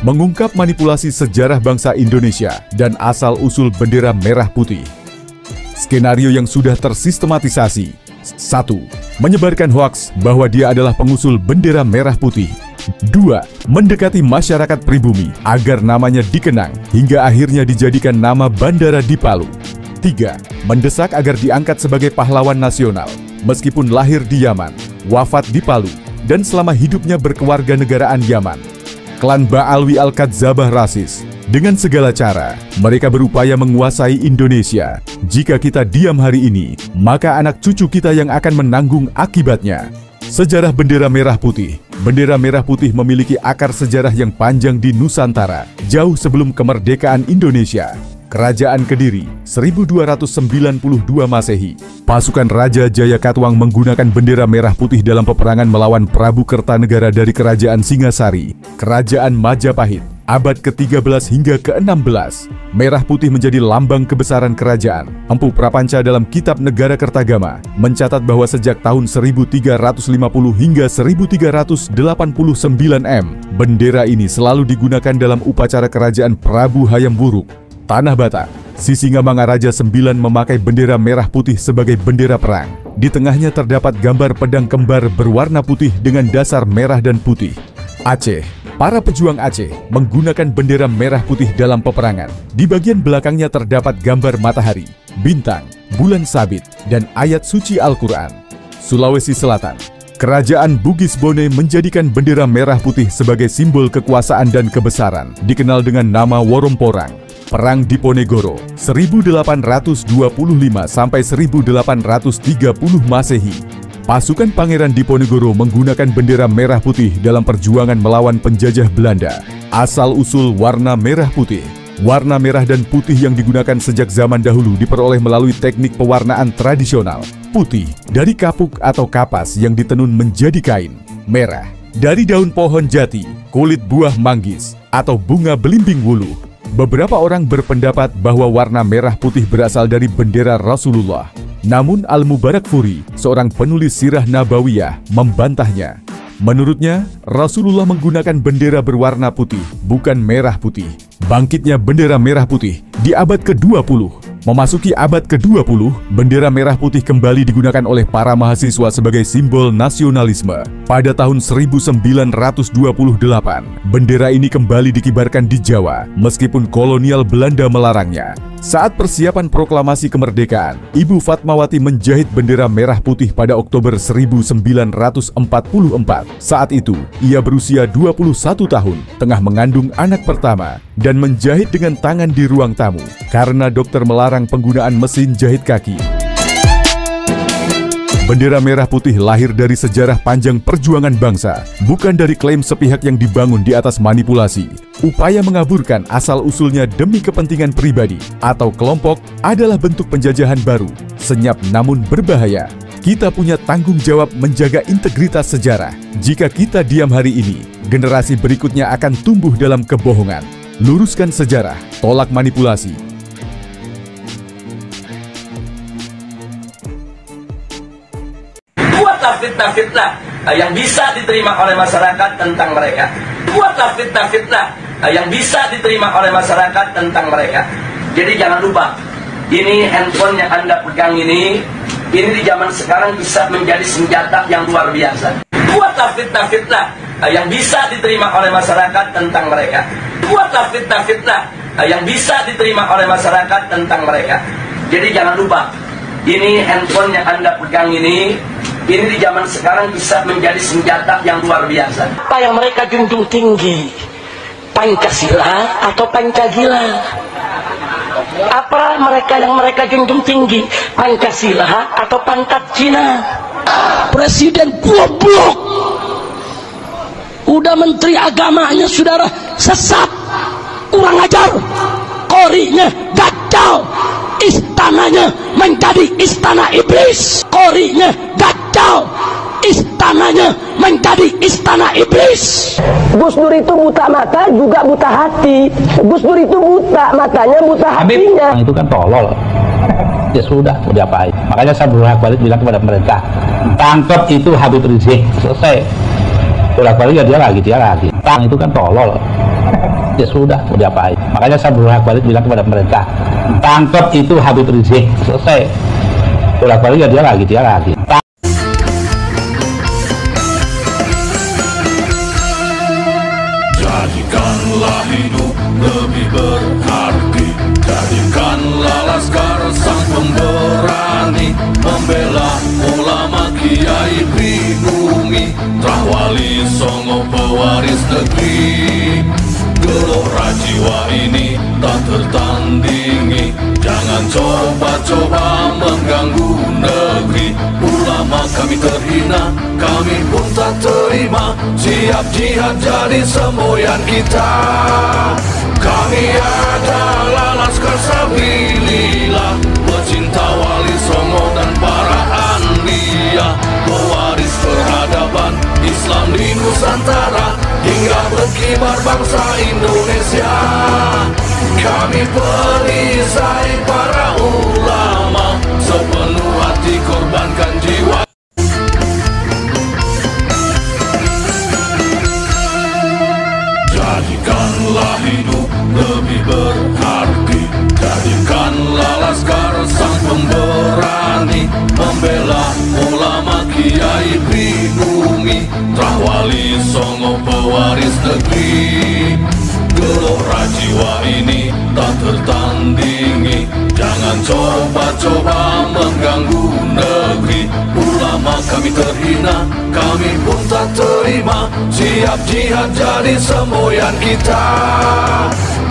mengungkap manipulasi sejarah bangsa Indonesia dan asal-usul bendera merah putih. Skenario yang sudah tersistematisasi. 1. Menyebarkan hoaks bahwa dia adalah pengusul bendera merah putih. 2. Mendekati masyarakat pribumi agar namanya dikenang hingga akhirnya dijadikan nama bandara di Palu. 3. Mendesak agar diangkat sebagai pahlawan nasional meskipun lahir di Yaman, wafat di Palu, dan selama hidupnya berkewarganegaraan Yaman. Klan Ba'alwi Al-Kadzabah rasis. Dengan segala cara, mereka berupaya menguasai Indonesia. Jika kita diam hari ini, maka anak cucu kita yang akan menanggung akibatnya. Sejarah bendera merah putih. Bendera merah putih memiliki akar sejarah yang panjang di Nusantara, jauh sebelum kemerdekaan Indonesia. Kerajaan Kediri, 1292 Masehi. Pasukan Raja Jayakatwang menggunakan bendera merah putih dalam peperangan melawan Prabu Kertanegara dari Kerajaan Singasari. Kerajaan Majapahit, abad ke-13 hingga ke-16. Merah putih menjadi lambang kebesaran kerajaan. Empu Prapanca dalam Kitab Negara Kertagama mencatat bahwa sejak tahun 1350 hingga 1389 M, bendera ini selalu digunakan dalam upacara kerajaan Prabu Hayam Wuruk. Tanah Batak, Sisingamangaraja IX memakai bendera merah putih sebagai bendera perang. Di tengahnya terdapat gambar pedang kembar berwarna putih dengan dasar merah dan putih. Aceh, para pejuang Aceh menggunakan bendera merah putih dalam peperangan. Di bagian belakangnya terdapat gambar matahari, bintang, bulan sabit, dan ayat suci Al-Quran. Sulawesi Selatan, Kerajaan Bugis Bone menjadikan bendera merah putih sebagai simbol kekuasaan dan kebesaran, dikenal dengan nama Woromporang. Perang Diponegoro, 1825 sampai 1830 Masehi. Pasukan Pangeran Diponegoro menggunakan bendera merah putih dalam perjuangan melawan penjajah Belanda. Asal-usul warna merah putih. Warna merah dan putih yang digunakan sejak zaman dahulu diperoleh melalui teknik pewarnaan tradisional. Putih dari kapuk atau kapas yang ditenun menjadi kain. Merah dari daun pohon jati, kulit buah manggis, atau bunga belimbing wuluh. Beberapa orang berpendapat bahwa warna merah putih berasal dari bendera Rasulullah. Namun Al-Mubarakfuri, seorang penulis sirah Nabawiyah, membantahnya. Menurutnya, Rasulullah menggunakan bendera berwarna putih, bukan merah putih. Bangkitnya bendera merah putih di abad ke-20. Memasuki abad ke-20, bendera merah putih kembali digunakan oleh para mahasiswa sebagai simbol nasionalisme. Pada tahun 1928, bendera ini kembali dikibarkan di Jawa, meskipun kolonial Belanda melarangnya. Saat persiapan proklamasi kemerdekaan, Ibu Fatmawati menjahit bendera merah putih pada Oktober 1944. Saat itu, ia berusia 21 tahun, tengah mengandung anak pertama, dan menjahit dengan tangan di ruang tamu, karena dokter melarang penggunaan mesin jahit kaki. Bendera merah putih lahir dari sejarah panjang perjuangan bangsa, bukan dari klaim sepihak yang dibangun di atas manipulasi. Upaya mengaburkan asal-usulnya demi kepentingan pribadi atau kelompok adalah bentuk penjajahan baru, senyap namun berbahaya. Kita punya tanggung jawab menjaga integritas sejarah. Jika kita diam hari ini, generasi berikutnya akan tumbuh dalam kebohongan. Luruskan sejarah, tolak manipulasi. Buatlah fitnah-fitnah yang bisa diterima oleh masyarakat tentang mereka. Buatlah fitnah-fitnah yang bisa diterima oleh masyarakat tentang mereka. Jadi jangan lupa, ini handphone yang Anda pegang ini di zaman sekarang bisa menjadi senjata yang luar biasa. Buatlah fitnah-fitnah yang bisa diterima oleh masyarakat tentang mereka. Buatlah fitnah-fitnah yang bisa diterima oleh masyarakat tentang mereka. Jadi jangan lupa, ini handphone yang Anda pegang ini di zaman sekarang bisa menjadi senjata yang luar biasa. Apa yang mereka junjung tinggi? Pancasila atau Pancagila? Apa yang mereka junjung tinggi? Pancasila atau pangkat Cina? Presiden goblok. Udah menteri agamanya saudara sesat, kurang ajar, korinya kacau, istananya menjadi istana iblis, korinya kacau, istananya menjadi istana iblis. Gus Dur itu buta mata juga buta hati. Gus Dur itu buta matanya, buta hatinya. Habib itu kan tolol. Ya sudah, mau diapain? Makanya saya bolak-balik bilang kepada pemerintah, tangkap itu Habib Rizik, selesai. Bolak-balik ya dia lagi. Tang itu kan tolol. Ya sudah, mau diapain? Makanya saya bolak-balik bilang kepada pemerintah, tangkap itu Habib Rizik, selesai. Bolak-balik ya dia lagi. Jadikanlah hidup lebih berarti, jadikanlah laskar sang pemberani, membela ulama kiai pribumi, Rahwali Songo pewaris negeri. Gelora jiwa ini tak tertandingi, jangan coba-coba mengganggu negeri. Ulama kami terhina, kami pun tak terima, siap jihad jadi semboyan kita. Kami adalah laskar sabilillah, pecinta Wali Songo dan para anbiya, pewaris peradaban Islam di Nusantara, hingga berkibar bangsa Indonesia. Kami perisai para ulama, sepenuh hati korbankan jiwa. Jadikanlah hidup lebih berarti, jadikanlah laskar sang pemberani, membela ulama kiai pribumi, Rahwali Songo pewaris negeri. Gelora jiwa ini tak tertandingi, jangan coba-coba mengganggu negeri. Ulama kami terhina, kami pun tak terima, siap jihad jadi semboyan kita.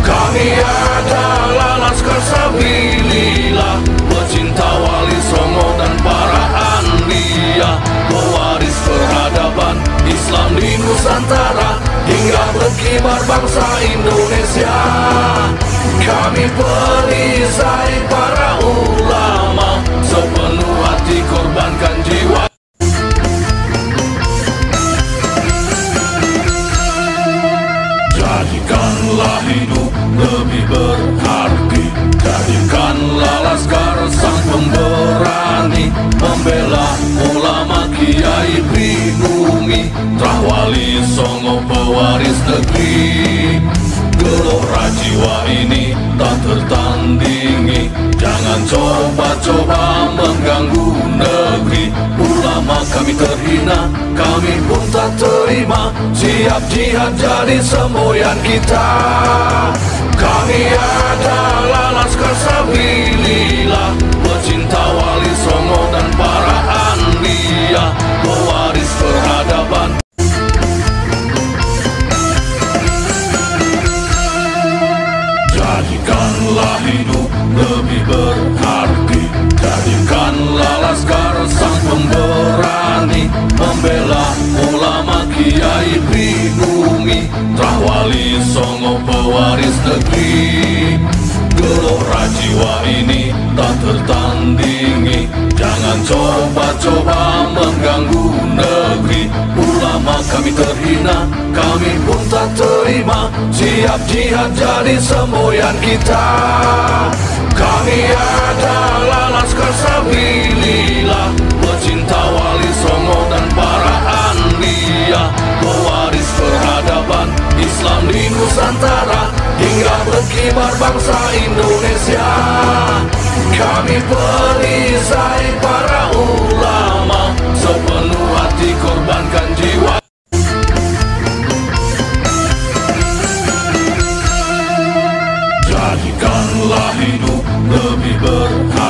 Kami adalah laskar sabilillah, pecinta Wali Songo dan para anbiya, pewaris peradaban Islam di Nusantara, hingga berkibar bangsa Indonesia. Kami perisai para ulama, sepenuh hati korbankan jiwa. Jadikanlah hidup lebih berarti, jadikanlah laskar sang pemberani, membela ulama kiai pribumi, Rahwali Songo pewaris negeri. Gelora jiwa ini tak tertandingi, jangan coba-coba mengganggu negeri. Ulama kami terhina, kami pun tak terima, siap jihad jadi semboyan kita. Kami adalah laskar sabilillah, pecinta Wali Songo dan para anbiya, pewaris peradaban. Jadikanlah hidup lebih berarti, jadikanlah laskar sang pemberani, membela ulama kiai pribumi, Rahwali Songo pewaris negeri. Gelora jiwa ini tak tertandingi, jangan coba-coba mengganggu negeri. Ulama kami terhina, kami pun tak terima, siap jihad jadi semboyan kita. Kami adalah laskar sabilillah, pecinta Wali Songo dan para anbiya, pewaris peradaban Islam di Nusantara, hingga berkibar bangsa Indonesia. Kami perisai para ulama, sepenuh hati korbankan jiwa. Jadikanlah hidup lebih berharga,